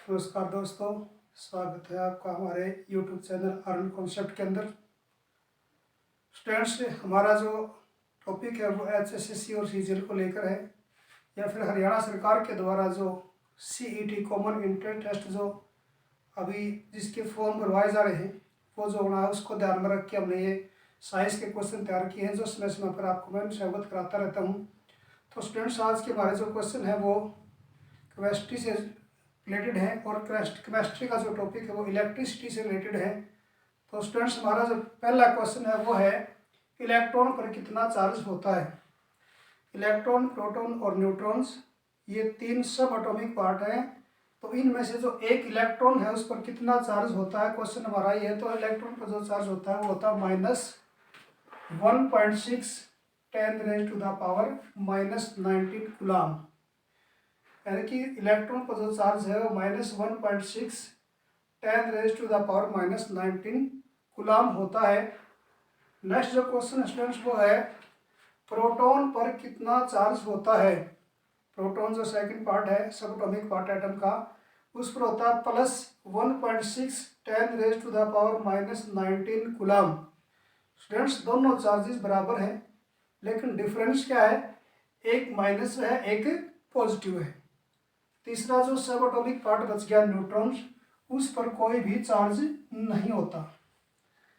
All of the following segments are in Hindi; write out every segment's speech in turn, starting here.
नमस्कार दोस्तों, स्वागत है आपका हमारे YouTube चैनल अर्न कॉन्सेप्ट के अंदर। स्टूडेंट्स, हमारा जो टॉपिक है वो HSSC और CGL को लेकर है, या फिर हरियाणा सरकार के द्वारा जो CET कॉमन एंट्रेंस टेस्ट जो अभी जिसके फॉर्म भरवाए जा रहे हैं वो जो होना है उसको ध्यान में रख के हमने ये साइंस के क्वेश्चन तैयार किए हैं, जो समय समय पर आपको मैं अवगत कराता रहता हूँ। तो स्टूडेंट्स, आज के हमारे जो क्वेश्चन है वो केमिस्ट्री से रिलेटेड है, और केमिस्ट्री का जो टॉपिक है वो इलेक्ट्रिसिटी से रिलेटेड है। तो स्टूडेंट्स, हमारा जो पहला क्वेश्चन है वो है इलेक्ट्रॉन पर कितना चार्ज होता है। इलेक्ट्रॉन, प्रोटॉन और न्यूट्रॉन्स ये तीन सब एटॉमिक पार्ट हैं, तो इनमें से जो एक इलेक्ट्रॉन है उस पर कितना चार्ज होता है, क्वेश्चन हमारा ये है। तो इलेक्ट्रॉन पर जो चार्ज होता है वो होता है -1.6 10⁻⁻19 कूलम, यानी कि इलेक्ट्रॉन पर जो चार्ज है वो -1.6 10⁻⁻19 कूलम होता है। नेक्स्ट जो क्वेश्चन स्टूडेंट्स वो है प्रोटॉन पर कितना चार्ज होता है। प्रोटॉन जो सेकंड पार्ट है सब एटॉमिक पार्ट एटम का, उस पर होता है +1.6 10⁻⁻19 कूलम। स्टूडेंट्स, दोनों चार्जेस बराबर हैं, लेकिन डिफरेंस क्या है, एक माइनस है एक पॉजिटिव है। तीसरा जो सब एटॉमिक पार्ट बच गया न्यूट्रॉन्स, उस पर कोई भी चार्ज नहीं होता।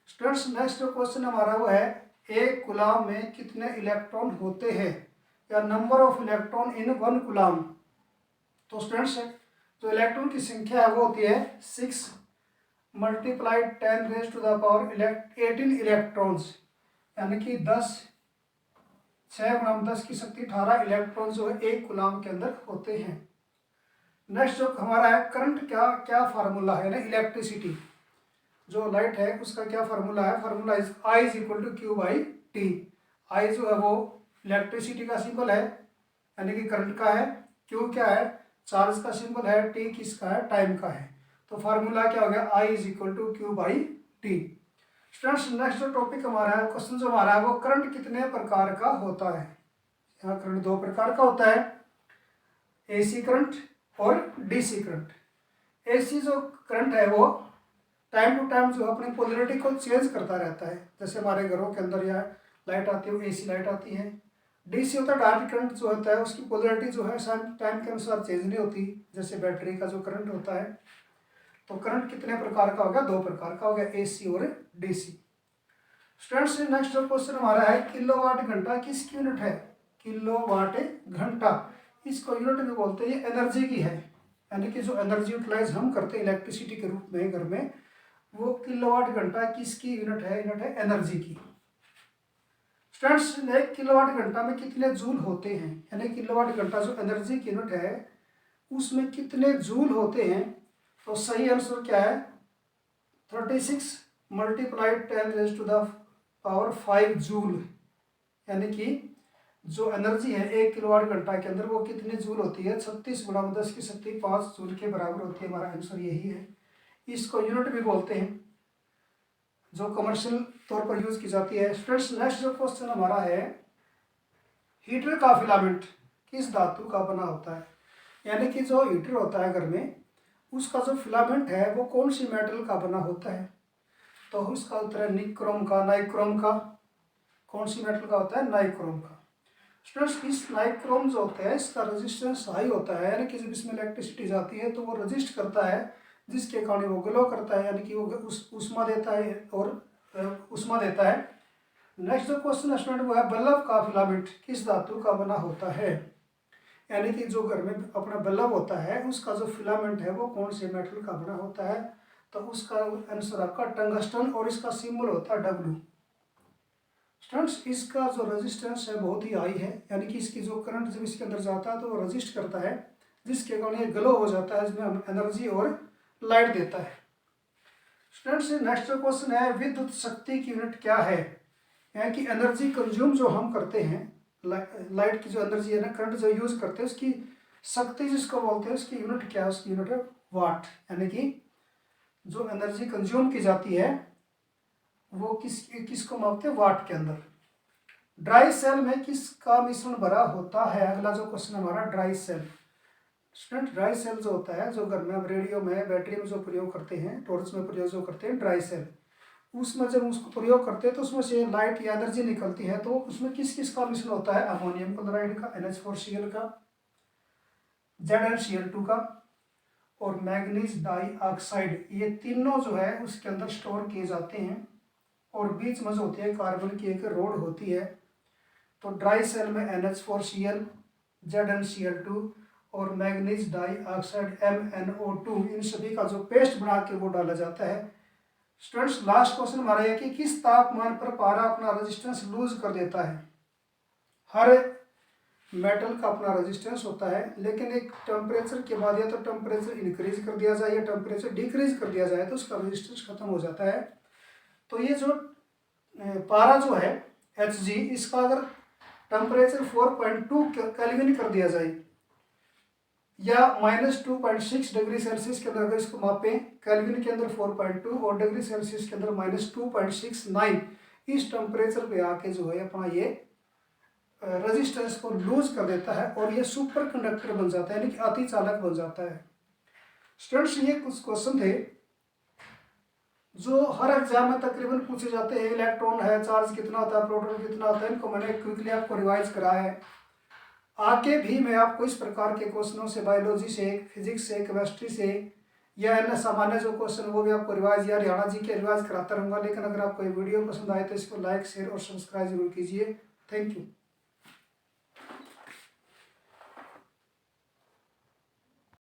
स्टूडेंट्स, नेक्स्ट जो क्वेश्चन हमारा वो है एक कूलम में कितने इलेक्ट्रॉन होते हैं, या number of electron in 1 coulomb. तो स्टूडेंट्स, जो इलेक्ट्रॉन की संख्या है वो होती है 6 × 10⁻18 इलेक्ट्रॉन्स, यानी कि 6 × 10⁻18 इलेक्ट्रॉन जो है एक कूलम के अंदर होते हैं। नेक्स्ट जो हमारा है करंट क्या फार्मूला है ना, इलेक्ट्रिसिटी जो लाइट है उसका क्या फार्मूला है, formula is I = Q/T। I जो है वो इलेक्ट्रिसिटी का सिंबल है, यानी कि करंट का है। Q क्या है, चार्ज का सिंबल है। T किसका है, टाइम का है। तो फार्मूला क्या हो गया, I = Q/T। स्टूडेंट्स, नेक्स्ट जो टॉपिक हमारा है, क्वेश्चन जो हमारा है वो करंट कितने प्रकार का होता है। यहाँ करंट दो प्रकार का होता है, AC करंट और DC करंट। AC जो करंट है वो टाइम टू टाइम जो अपनी पोलरिटी को चेंज करता रहता है, जैसे हमारे घरों के अंदर या लाइट आती है, AC लाइट आती है। DC होता है डायरेक्ट करंट जो होता है, उसकी पोलरिटी जो है टाइम के अनुसार चेंज नहीं होती, जैसे बैटरी का जो करंट होता है। तो करंट कितने प्रकार का हो गया, दो प्रकार का हो गया, AC और DC। स्टूडेंट्स, नेक्स्ट जो क्वेश्चन हमारा है किलोवाट घंटा किसकी यूनिट है। किलोवाट घंटा, इसको यूनिट में बोलते हैं, एनर्जी की है, यानी कि जो एनर्जी यूटिलाइज हम करते हैं इलेक्ट्रिसिटी के रूप में घर में, वो किलोवाट घंटा किसकी यूनिट है, यूनिट है एनर्जी की। स्टूडेंट्स, 1 किलोवाट घंटा में कितने जूल होते हैं, यानी किलोवाट घंटा जो एनर्जी की यूनिट है उसमें कितने जूल होते हैं। तो सही आंसर क्या है, 36 × 10⁵ जूल, यानी कि जो एनर्जी है 1 किलोवाट घंटा के अंदर वो कितनी जूल होती है, 36 × 10⁵ जूल के बराबर होती है। हमारा आंसर यही है। इसको यूनिट भी बोलते हैं जो कमर्शियल तौर पर यूज की जाती है। स्टूडेंट्स, नेक्स्ट जो क्वेश्चन हमारा है हीटर का फिलामेंट किस धातु का बना होता है, यानी कि जो हीटर होता है घर में उसका जो फिलामेंट है वो कौन सी मेटल का बना होता है। तो उसका उत्तर है निक्रोम का, नाइक्रोम का। कौन सी मेटल का होता है, नाइक्रोम का। स्टूडेंट्स, इस नाइक्रोम जो होता है इसका रेजिस्टेंस हाई होता है, यानी कि जब इसमें इलेक्ट्रिसिटी जाती है तो वो रजिस्ट करता है, जिसके कारण वो ग्लो करता है, यानी कि वो उष्मा देता है और उष्मा देता है। नेक्स्ट जो क्वेश्चन स्टूडेंट वो है बल्ब का फिलामेंट किस धातु का बना होता है, यानी कि जो घर में अपना बल्ब होता है उसका जो फिलामेंट है वो कौन से मेटल का बना होता है। तो उसका आंसर आपका टंगस्टन, और इसका सिंबल होता है W। स्टूडेंट्स, इसका जो रेजिस्टेंस है बहुत ही हाई है, यानी कि इसकी जो करंट जब इसके अंदर जाता है तो वो रजिस्ट करता है, जिसके कारण ये ग्लो हो जाता है, इसमें हम एनर्जी और लाइट देता है। स्टूडेंट्स, नेक्स्ट जो क्वेश्चन है विद्युत शक्ति की यूनिट क्या है, यानी कि एनर्जी कंज्यूम जो हम करते हैं, लाइट की जो एनर्जी है ना, करंट जो यूज करते हैं उसकी शक्ति जिसको बोलते हैं उसकी यूनिट क्या है, उसकी यूनिट है वाट, यानी कि जो एनर्जी कंज्यूम की जाती है वो किसको मापते हैं, वाट के अंदर। ड्राई सेल में किसका मिश्रण भरा होता है, अगला जो क्वेश्चन हमारा dry cell. Student dry cell जो होता है, जो घर में हम रेडियो में बैटरी में जो प्रयोग करते हैं, टॉर्च में प्रयोग जो करते हैं ड्राई सेल, उसमें जब उसको प्रयोग करते हैं तो उसमें से लाइट या एनर्जी निकलती है। तो उसमें किस किस का मिश्रण होता है? अमोनियम क्लोराइड का, NH4Cl का, ZnCl2 का और मैग्नीज डाइऑक्साइड, ये तीनों जो है उसके अंदर स्टोर किए जाते हैं। और बीच में जो होती है कार्बन की एक रोड होती है। तो ड्राई सेल में NH4Cl, ZnCl2 और मैग्नीज डाइऑक्साइड MnO2, इन सभी का जो पेस्ट बना के वो डाला जाता है। स्टूडेंट्स लास्ट क्वेश्चन हमारा है कि किस तापमान पर पारा अपना रेजिस्टेंस लूज कर देता है? हर मेटल का अपना रेजिस्टेंस होता है, लेकिन एक टेम्परेचर के बाद या तो टेम्परेचर इंक्रीज कर दिया जाए या टेम्परेचर डिक्रीज कर दिया जाए तो उसका रेजिस्टेंस खत्म हो जाता है। तो ये जो पारा जो है Hg, इसका अगर टेम्परेचर 4.2 केल्विन कर दिया जाए या -2.6 डिग्री सेल्सियस के अंदर अगर इसको मापें, केल्विन के अंदर 4.2 और डिग्री सेल्सियस के अंदर -2.69, इस टेम्परेचर पे आके जो है अपना ये रेजिस्टेंस को लूज कर देता है और ये सुपर कंडक्टर बन जाता है, यानी कि अति चालक बन जाता है। स्टूडेंट्स ये कुछ क्वेश्चन थे जो हर एग्जाम में तकरीबन पूछे जाते हैं। इलेक्ट्रॉन है, चार्ज कितना होता है, प्रोटॉन कितना होता है, इनको मैंने क्विकली आपको रिवाइज कराया है। आगे भी मैं आपको इस प्रकार के क्वेश्चनों से, बायोलॉजी से, फिजिक्स से, केमिस्ट्री से या अन्य सामान्य जो क्वेश्चन वो भी आपको रिवाइज या हरियाणा जी के रिवाइज कराता रहूँगा। लेकिन अगर आपको ये वीडियो पसंद आए तो इसको लाइक, शेयर और सब्सक्राइब जरूर कीजिए। Thank you.